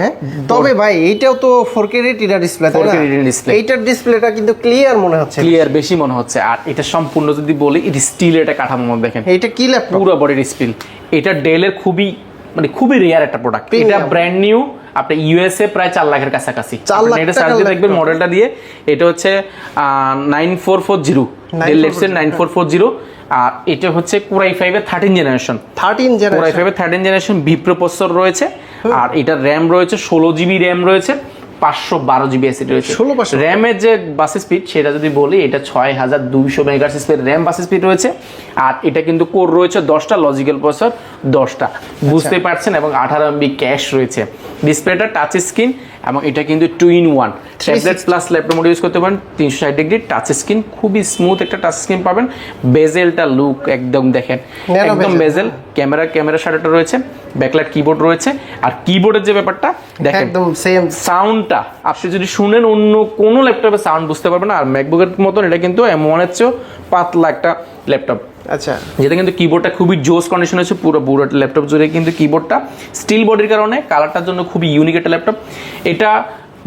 হ্যাঁ, তবে ভাই এইটাও তো 4K retina display, 4K retina display. এইটার ডিসপ্লেটা কিন্তু ক্লিয়ার মনে হচ্ছে, ক্লিয়ার বেশি মনে হচ্ছে। আর এটা সম্পূর্ণ যদি বলি, এটা স্টিলের একটা কাঠামো মধ্যে দেখেন। এটা কি ল্যাপটপ? পুরো বডির স্পিন। এটা ডেলের খুবই রেয়ার একটা প্রোডাক্ট। এটা ব্র্যান্ড নিউ আপনি ইউএসএ প্রায় 4 লাখের কাছাকাছি। 4 লাখ এটা টাকা সার্চ দিয়ে দেখবেন মডেলটা দিয়ে, এটা হচ্ছে 9440 ডেল ল্যাপটপের 9440, আর এটা হচ্ছে কোরাই 5 এর 13 জেনারেশন। 13 core i 5 generation. এর 13 জেনারেশন ভি প্রসেসর রয়েছে, আর এটার র্যাম রয়েছে 16 জিবি র্যাম রয়েছে, 512 জিবি এসএসডি রয়েছে। 16 র্যামের যে বাস স্পিড সেটা যদি বলি, এটা 6200 মেগাহার্টজ স্পিড র্যাম বাস স্পিড রয়েছে, আর এটা কিন্তু কোর রয়েছে 10টা, লজিক্যাল প্রসেসর 10টা, বুঝতেই পারছেন, এবং 18 এমবি ক্যাশ রয়েছে। ডিসপ্লেটা টাচ স্ক্রিন, এবং এটা কিন্তু 2-in-1 tablet plus laptop mode use করতে পারেন। 360 ডিগ্রি টাচ স্ক্রিন, খুবই স্মুথ একটা টাচ স্ক্রিন পাবেন। বেজেলটা লুক একদম দেখেন, একদম বেজেল। ক্যামেরা শাটারটা রয়েছে, ব্যাকলাইট কিবোর্ড রয়েছে, আর কিবোর্ডের যে ব্যাপারটা দেখেন একদম সেম সাউন্ডটা আপনি যদি শুনেন অন্য কোনো ল্যাপটপে সাউন্ড বুঝতে পারবেন না। আর ম্যাকবুকের মতন এটা কিন্তু M1 এর চেয়েও পাতলা একটা ল্যাপটপ। আচ্ছা, যেটা কিন্তু কিবোর্ডটা খুবই জোস কন্ডিশন আছে, পুরো ল্যাপটপ জুড়ে কিন্তু কিবোর্ডটা স্টিল বডির কারণে কালারটার জন্য খুবই ইউনিক একটা ল্যাপটপ। এটা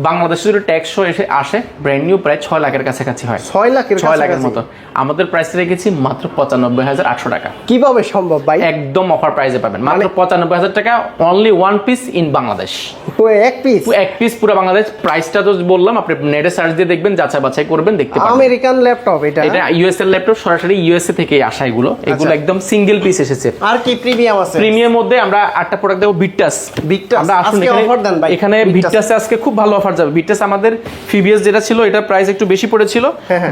বাংলাদেশে যদি ট্যাক্স এসে আসে ব্র্যান্ড নিউ প্রায় 6 লাখের কাছাকাছি হয়, 6 লাখের মতো। আমাদের প্রাইস রেখেছি মাত্র 95,800 টাকা। কিভাবে সম্ভব ভাই? একদম অফার প্রাইসে পাবেন মাত্র 95,000 টাকা, only one piece in Bangladesh. এক পিস পুরো বাংলাদেশ। প্রাইসটা তো বললাম, আপনি নেটে সার্চ দিয়ে দেখবেন, যাচাই বাছাই করবেন, দেখতে পাবেন। আমেরিকান ল্যাপটপ এটা ইউএসএ ল্যাপটপ, সরাসরি ইউএসএ থেকে আসা এগুলো একদম সিঙ্গেল পিস এসেছে। আর কি প্রিমিয়াম আছে? প্রিমিয়াম মধ্যে আমরা 8টা প্রোডাক্ট দেবো। বিটটাস আমরা আসুন এখানে বিটটাসে আজকে খুব ভালো অফার যাবে। বিটটাস আমাদের প্রিভিয়াস যেটা ছিল এটা প্রাইস একটু বেশি পড়েছিল,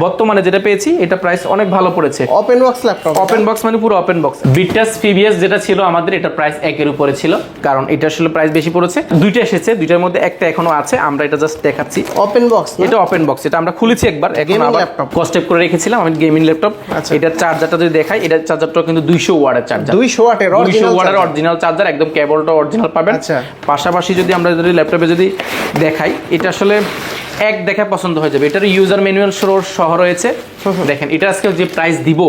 বর্তমানে যেটা পেয়েছি এটা প্রাইস অনেক ভালো পড়েছে। Open box laptop, open box মানে পুরো ওপেন বক্স। বিটটাস প্রিভিয়াস যেটা ছিল আমাদের এটা প্রাইস 1 এর উপরে ছিল, কারণ এটা আসলে প্রাইস বেশি পড়েছে। দুইটা এসেছে, দুইটার মধ্যে একটা এখনো আছে, আমরা এটা জাস্ট দেখাচ্ছি। ওপেন বক্স, এটা ওপেন বক্স, এটা আমরা খুলেছি একবার, এখন আবার ল্যাপটপ কস্টেপ করে রেখেছিলাম আমি গেমিং ল্যাপটপ। এটা চার্জারটা যদি দেখাই, এটা চার্জারটা কিন্তু 200 ওয়াটের চার্জার, 200 ওয়াটের অরিজিনাল চার্জার, একদম কেবলটা অরিজিনাল পাবেন। পাশাপাশি যদি আমরা ল্যাপটপে যদি দেখাই, এটা আসলে এক দেখা পছন্দ হয়ে যাবে। এটার ইউজার ম্যানুয়াল সহ রয়েছে। দেখেন এটা আজকে যে প্রাইস দিব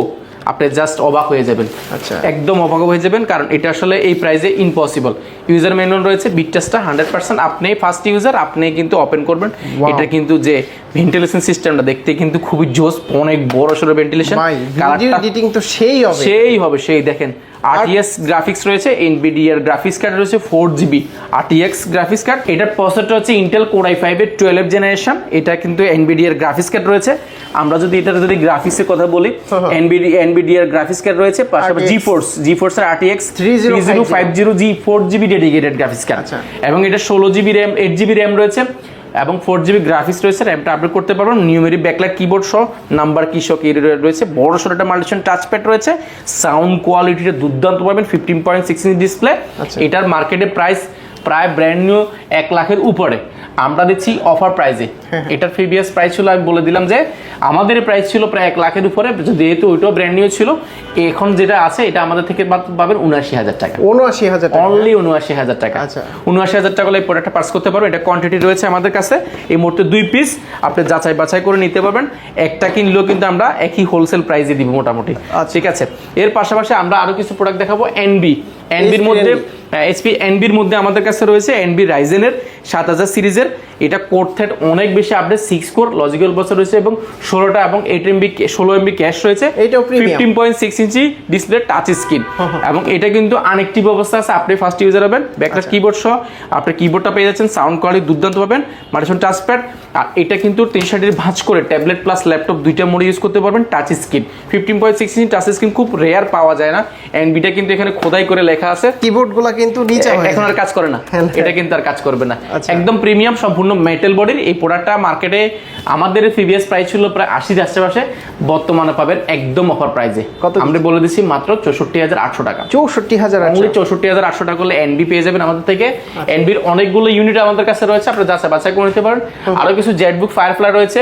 আপনি জাস্ট অবাক হয়ে যাবেন। আচ্ছা, একদম অবাক হয়ে যাবেন, কারণ এটা আসলে এই প্রাইসে ইম্পসিবল। ইউজার ম্যানুয়াল রয়েছে, বিটটাসটা 100% আপনি ফার্স্ট ইউজার, আপনি কিন্তু ওপেন করবেন। এটা কিন্তু যে ভেন্টিলেশন সিস্টেমটা দেখতে কিন্তু খুবই জোস, অনেক বড় সড়ো ভেন্টিলেশন। কালারটা এডিটিং তো সেই হবে সেই দেখেন। RTX গ্রাফিক্স রয়েছে, এনভিডিআর গ্রাফিক্স কার্ড রয়েছে 4GB RTX গ্রাফিক্স কার্ড। এটার প্রসেসরটা হচ্ছে ইন্টেল Core i5 এর 12th জেনারেশন। এটা কিন্তু এনভিডিআর গ্রাফিক্স কার্ড রয়েছে। আমরা যদি এটার গ্রাফিক্সের কথা বলি, এনভিডিআর গ্রাফিক্স কার্ড রয়েছে, পাশাপাশি জিফোর্স এর RTX 3050 4GB dedicated graphics card, এবং এটা 16GB RAM 8GB RAM রয়েছে, এবং 4GB গ্রাফিক্স রয়েছে। র্যামটা আপডেট করতে পারবেন, নিউমেরিক ব্যাকলাইট কিবোর্ড সহ, নাম্বার কি সহ রয়েছে, বড় সড়ো একটা মাল্টিশন টাচপ্যাড রয়েছে। সাউন্ড কোয়ালিটিটা দুর্দান্ত পাবেন, 15.6 ইঞ্চি ডিসপ্লে। এটার মার্কেটে প্রাইস প্রায় ব্র্যান্ড নিউ 1 লাখের উপরে, আমরা দিচ্ছি অফার প্রাইসে। এটার প্রিভিয়াস প্রাইস ছিল, আমি বলে দিলাম যে আমাদের প্রাইস ছিল প্রায় 1 লাখের উপরে, যেহেতু ওইটাও ব্র্যান্ড নিউ ছিল। এখন যেটা আছে এটা আমাদের থেকে পাবেন 79,000 টাকা, 79,000 টাকা, অনলি 79,000 টাকা। 79,000 টাকা এই প্রোডাক্টটা পার্স করতে পারবেন। এটা কোয়ান্টিটি রয়েছে আমাদের কাছে এই মুহূর্তে 2 পিস, আপনি যাচাই বাছাই করে নিতে পারবেন। একটা কিনলেও কিন্তু আমরা একই হোলসেল প্রাইসে দিব মোটামুটি, ঠিক আছে। এর পাশাপাশি আমরা আরো কিছু প্রোডাক্ট দেখাবো। এনবির মধ্যে এনবির মধ্যে আমাদের কাছে রয়েছে এনবি রাইজেনের 7000 সিরিজের। এটা কোর থ্রেড অনেক বেশি আপডেট, 6 কোর লজিক্যাল প্রসেসর রয়েছে, এবং 16টা এবং 16 MB ক্যাশ রয়েছে। 15.6 ইঞ্চি ডিসপ্লে টাচ স্ক্রিন, এবং এটা কিন্তু আনএক্টিভ অবস্থা আছে, আপনি ফার্স্ট ইউজার হবেন। ব্যাকলাইট কিবোর্ড সহ আপনি কিবোর্ডটা পেয়ে যাচ্ছেন, সাউন্ড কোয়ালিটি দুর্দান্ত পাবেন, মাল্টিশন টাচপ্যাড। আর এটা কিন্তু 360 ভাঁজ করে ট্যাবলেট প্লাস ল্যাপটপ দুইটা মোডে ইউজ করতে পারবেন। টাচ স্ক্রিন 15.6 ইঞ্চি টাচ স্ক্রিন খুব রেয়ার পাওয়া যায় না। এনবিটা কিন্তু এখানে খোদাই করে লেখা আছে। কিবোর্ডগুলো কিন্তু নিচে এখন আর কাজ করে না, এটা কিন্তু আর কাজ করবে না। একদম প্রিমিয়াম সম্পূর্ণ মেটাল বডির এই প্রোডাক্টটা মার্কেটে আমাদের প্রিভিয়াস প্রাইস ছিল প্রায় 80 আশেপাশে, বর্তমানে পাবেন একদম অফার প্রাইসে। আমরা বলে দিচ্ছি মাত্র 64,800 টাকা। 64,800 টাকা করলে এনবি পেয়ে যাবেন আমাদের থেকে। এনবির অনেকগুলো ইউনিট আমাদের কাছে রয়েছে, আপনি যাচাই বাছাই করে নিতে পারেন। আরো কিছু জেটবুক ফায়ারফ্লাই রয়েছে,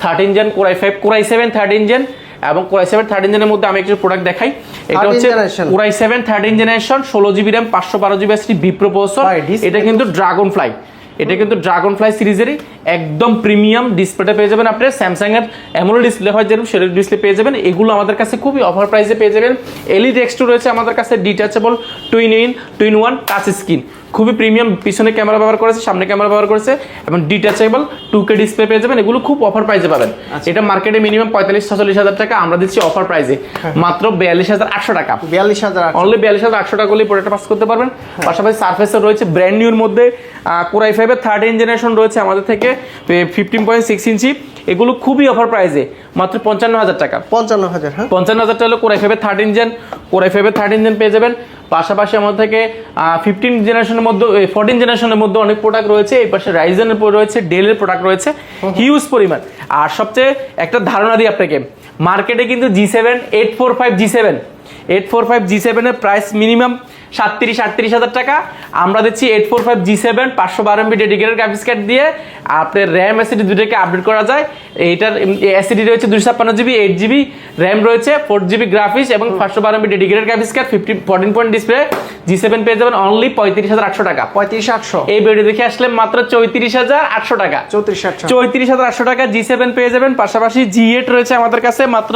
13 gen Core i5 Core i7 13 gen, এবং Core i7 13 জেনের মধ্যে আমি একটা প্রোডাক্ট দেখাই। এটা হচ্ছে Core i7 13 generation, 16GB RAM 512GB SSD V processor. এটা কিন্তু ড্রাগনফ্লাই, এটা কিন্তু ড্রাগনফ্লাই সিরিজেরই একদম প্রিমিয়াম ডিসপ্লেটা পেয়ে যাবেন আপনি। স্যামসাং এর অ্যামোলেড ডিসপ্লে হয় যেরকম সেরকম ডিসপ্লে পেয়ে যাবেন। এগুলো আমাদের কাছে খুবই অফার প্রাইসে পেয়ে যাবেন। এলইডি X2 রয়েছে আমাদের কাছে, detachable twin one touch screen, খুবই প্রিমিয়াম, পিছনে ক্যামেরা ব্যবহার করেছে, সামনে ক্যামেরা ব্যবহার করেছে এবং ডিটাচেবল 2K ডিসপ্লে পেয়ে যাবেন। এগুলো খুব অফার প্রাইসে পাবেন। এটা মার্কেটে মিনিমাম 45-46 হাজার টাকা, আমরা দিচ্ছি অফার প্রাইসে মাত্র 42,800 টাকা। 42,000 অনলি 42,800 টাকা করলে প্রোডাক্টটা পাস করতে পারবেন। পাশাপাশি সারফেসের রয়েছে ব্র্যান্ড নিউর মধ্যে Core i5 এর 13 জেনারেশন রয়েছে আমাদের থেকে 15.6 ইঞ্চি। এগুলো খুবই অফার প্রাইসে মাত্র 55,000 টাকা। 55,000, হ্যাঁ 55,000 টাকা হলো Core i5 এর 13 জেন পেয়ে যাবেন। পাশাপাশি আমাদের থেকে 15 জেনারেশনের মধ্যে 14 জেনারেশনের মধ্যে অনেক প্রোডাক্ট রয়েছে। এই পাশে রাইজেনের রয়েছে, ডেলের প্রোডাক্ট রয়েছে হিউজ পরিমাণ। আর সবচেয়ে একটা ধারণা দিই আপনাকে, মার্কেটে কিন্তু G7 845G7 এর প্রাইস মিনিমাম 37-38 হাজার টাকা। আমরা দিচ্ছি 845G7 512 MB dedicated graphics card দিয়ে আপনার র্যাম এসএসডি দুটোকে আপডেট করা যায়। এইটার এসএসডি রয়েছে 256GB, 8GB র্যাম রয়েছে, 4GB গ্রাফিক্স এবং 512 MB dedicated graphics card, 14 point display. G7 পেয়ে যাবেন অনলি 35,800 টাকা। 35,800 এই ভিডিও দেখে আসলে মাত্র 34,800 টাকা। 34,800 টাকা G7 পেয়ে যাবেন। পাশাপাশি G8 রয়েছে আমাদের কাছে মাত্র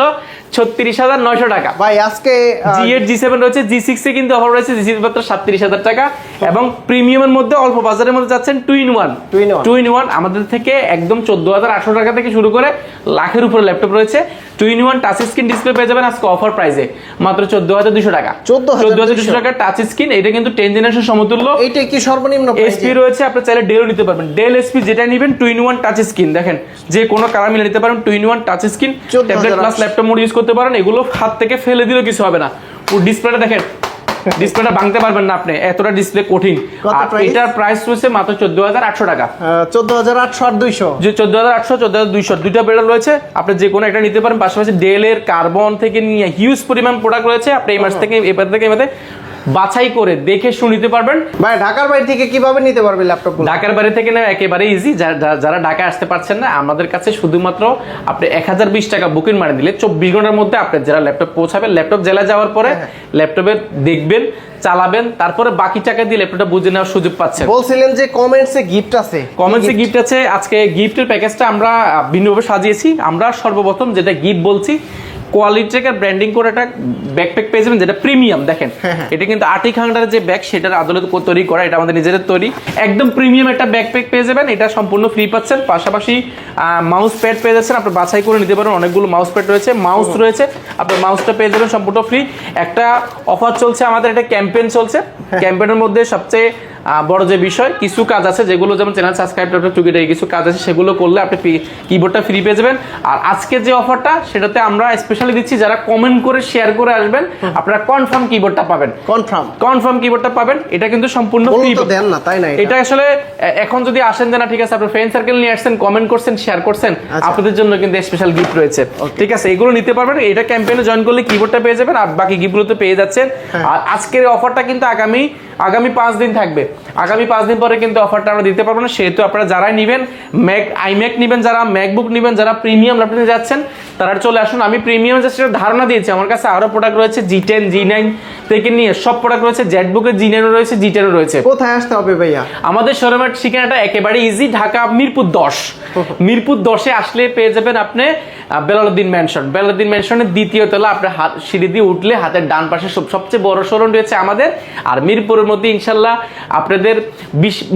36,900 টাকা। ভাই আজকে G8 G7 রয়েছে, G6 এ কিন্তু অফার রয়েছে, G6 মাত্র 37,000 টাকা। এবং প্রিমিয়ামের মধ্যে অল্প বাজারের মধ্যে যাচ্ছেন টুইন ওয়ান আমাদের থেকে একদম 14,800 টাকা থেকে শুরু করে লাখের উপরে ল্যাপটপ রয়েছে। Twin one touch screen display পেয়ে যাবেন আজকে অফার প্রাইসে মাত্র 14,200 টাকা। 14,200 টাকা টাচ স্ক্রিন। এটা কিন্তু 10 জেনারেশন সমতুল্য। এইটা কি সর্বনিম্ন এসপি রয়েছে, আপনি চাইলে ডেলও নিতে পারবেন। ডেল এসপি যেটা নেবেন টুইন ওয়ান টাচ স্ক্রিন, দেখেন যে কোনো কালার মিলে নিতে পারেন। Twin one touch screen, tablet plus laptop mode use করতে পারেন। এগুলো হাত থেকে ফেলে দিলেও কিছু হবে না। ডিসপ্লেটা দেখেন, ডিসপ্লেটা ভাঙতে পারবেন না আপনি, এতটা ডিসপ্লে কঠিন। আর এটার প্রাইস রয়েছে মাত্র 14,800 টাকা। 14,800 আর 200, যে 14,800 14,200 দুইটা বেডাল রয়েছে, আপনি যে কোনো একটা নিতে পারেন। পাশাপাশি ডেলের কার্বন থেকে নিয়ে হিউজ পরিমাণ প্রোডাক্ট রয়েছে। আপনি এই মাস থেকে এবার থেকে এবারে বাছাই করে দেখে শুনে নিতে পারবেন। ভাই ঢাকার বাইরে থেকে কিভাবে নিতে পারবে ল্যাপটপ? ঢাকার বাইরে থেকে না একেবারে ইজি। যারা ঢাকা আসতে পারছেন না, আমাদের কাছে শুধুমাত্র আপনি 1020 টাকা বুকিং মারি দিলে 24 ঘন্টার মধ্যে আপনার যারা ল্যাপটপ পৌঁছাবেন, ল্যাপটপ জেলা যাওয়ার পরে ল্যাপটপে দেখবেন, চালাবেন, তারপরে বাকি টাকা দিয়ে ল্যাপটপটা বুঝে নেওয়ার সুযোগ পাচ্ছেন। বলছিলেন যে কমেন্টসে গিফট আছে। কমেন্টসে গিফট আছে। আজকে গিফটের প্যাকেজটা আমরা ভিন্নভাবে সাজিয়েছি। আমরা সর্বপ্রথম যেটা গিফট বলছি, কোয়ালিটিকে ব্র্যান্ডিং করে একটা ব্যাকপ্যাক পেয়ে যাবেন যেটা প্রিমিয়াম। দেখেন এটা কিন্তু আর্টিক হান্ডারের যে ব্যাগ সেটার আদলে তৈরি করা, এটা আমাদের নিজেদের তৈরি। একদম প্রিমিয়াম একটা ব্যাকপ্যাক পেয়ে যাবেন, এটা সম্পূর্ণ ফ্রি পাচ্ছেন। পাশাপাশি মাউস প্যাড পেয়ে যাচ্ছেন, আপনি বাছাই করে নিতে পারেন। অনেকগুলো মাউস প্যাড রয়েছে, মাউস রয়েছে, আপনার মাউসটা পেয়ে যাবেন সম্পূর্ণ ফ্রি। একটা অফার চলছে আমাদের, একটা ক্যাম্পেইন চলছে। ক্যাম্পেইনের মধ্যে সবচেয়ে বড় যে বিষয়, কিছু কাজ আছে যেগুলো যেমন চ্যানেল সাবস্ক্রাইব টুকিটাকি কিছু কাজ আছে, সেগুলো করলে আপনি কিবোর্ডটা ফ্রি পেয়ে যাবেন। আর আজকে যে অফারটা সেটাতে আমরা স্পেশালি দিচ্ছি, যারা কমেন্ট করে শেয়ার করে আসবেন আপনারা কনফার্ম কিবোর্ডটা পাবেন। কনফার্ম কিবোর্ডটা পাবেন। এটা কিন্তু সম্পূর্ণ ফ্রি দেন না, তাই না? এটা আসলে এখন যদি আসেন যে না ঠিক আছে আপনার ফ্রেন্ড সার্কেল নিয়ে আসছেন, কমেন্ট করছেন, শেয়ার করছেন, আপনাদের জন্য কিন্তু স্পেশাল গিফট রয়েছে। ঠিক আছে, এগুলো নিতে পারবেন। এটা ক্যাম্পেইনে জয়েন করলে কিবোর্ডটা পেয়ে যাবেন, আর বাকি গিফটগুলো তো পেয়ে যাচ্ছেন। আর আজকের অফারটা কিন্তু আগামী 5 দিন থাকবে। আগামী 5 দিন পরে কিন্তু অফারটা আমরা দিতে পারবো না। সেহেতু আপনারা যারাই নেবেন, আইম্যাক নেবেন, যারা ম্যাকবুক নেবেন, যারা প্রিমিয়াম ল্যাপটপে যাচ্ছেন, তারা চলে আসুন। আমি প্রিমিয়াম জাস্ট ধারণা দিয়েছি, আমার কাছে আরো প্রোডাক্ট রয়েছে। G10 G9 থেকে নিয়ে সব প্রোডাক্ট রয়েছে। জেটবুকের G9 রয়েছে, G10 রয়েছে। কোথায় আসতে হবে ভাইয়া? আমাদের শোরুমের ঠিকানাটা একেবারে ইজি, ঢাকা মিরপুর 10। মিরপুর 10-এ আসলে পেয়ে যাবেন আপনি বেলালউদ্দিন ম্যানশনের দ্বিতীয় তলা। আপনার সিঁড়ি দিয়ে উঠলে হাতের ডান পাশে সবচেয়ে বড় শোরুম রয়েছে আমাদের। আর মিরপুরের মধ্যে ইনশাল্লাহ আপনাদের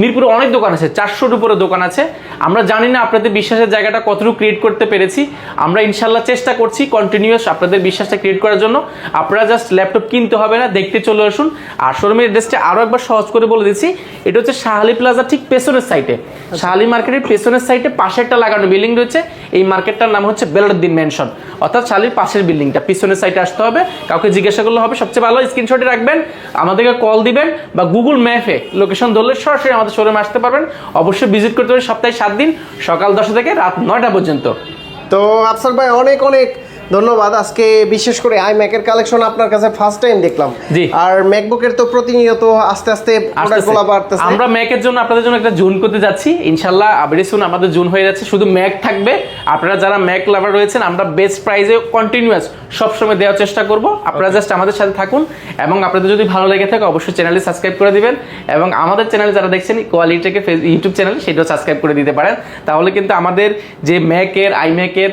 মিরপুরে অনেক দোকান আছে, 400-র উপরে দোকান আছে। আমরা জানি না আপনাদের বিশ্বাসের জায়গাটা কতটুকু ক্রিয়েট করতে পেরেছি। আমরা ইনশাল্লাহ চেষ্টা করছি কন্টিনিউয়াস আপনাদের বিশ্বাসটা ক্রিয়েট করার জন্য। আপনারা জাস্ট ল্যাপটপ কিনতে হবে না, দেখতে চলে আসুন। আর শোরুমের অ্যাড্রেসটা আরো একবার সহজ করে বলে দিচ্ছি, এটা হচ্ছে শাহালি প্লাজা ঠিক পেছনের সাইডে, শাহালি মার্কেটের পেছনের সাইডে পাশে একটা লাগানো বিল্ডিং রয়েছে। এই মার্কেটটার নাম হচ্ছে বেলালউদ্দিন ম্যানশন, অর্থাৎ শাহালির পাশের বিল্ডিংটা, পিছনের সাইডে আসতে হবে। কাউকে জিজ্ঞাসা করলে হবে। সবচেয়ে ভালো স্ক্রিনশটে রাখবেন, আমাদেরকে কল দিবেন বা গুগল ম্যাপে লোকেশন ধরলে সরাসরি আমাদের শোরুমে আসতে পারবেন। অবশ্যই ভিজিট করতে হবে সপ্তাহে 7 দিন, সকাল 10টা থেকে রাত 9টা পর্যন্ত। তো আফসার ভাই অনেক ধন্যবাদ। আজকে বিশেষ করে আইম্যাকের কালেকশন আপনার কাছে ফার্স্ট টাইম দেখলাম। জি। আর ম্যাকবুকের তো প্রতিনিয়ত আস্তে আস্তে প্রোডাক্টগুলো বাড়তেছে। আমরা ম্যাকের জন্য আপনাদের জন্য একটা জুন করতে যাচ্ছি ইনশাআল্লাহ, ভেরি সুন আমাদের জুন হয়ে যাচ্ছে, শুধু ম্যাক থাকবে। আপনারা যারা ম্যাক লাভার রয়েছেন, আমরা বেস্ট প্রাইসে কন্টিনিউয়াস সবসময় দেওয়ার চেষ্টা করব। আপনারা জাস্ট আমাদের সাথে থাকুন, এবং আপনাদের যদি ভালো লেগে থাকে অবশ্যই চ্যানেলটি সাবস্ক্রাইব করে দিবেন, এবং আমাদের চ্যানেলে যারা দেখছেন কোয়ালিটিকে ইউটিউব চ্যানেল সেটাও সাবস্ক্রাইব করে দিতে পারেন। তাহলে কিন্তু আমাদের যে ম্যাকের আইম্যাকের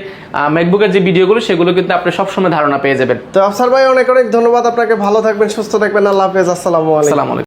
ম্যাকবুকের যে ভিডিওগুলো সেগুলো কিন্তু আপনি সবসময় ধারণা পেয়ে যাবেন। তো আফসার ভাই অনেক অনেক ধন্যবাদ আপনাকে। ভালো থাকবেন, সুস্থ থাকবেন। আল্লাহ হাফেজ। আসসালামু আলাইকুম। আসসালামু আলাইকুম।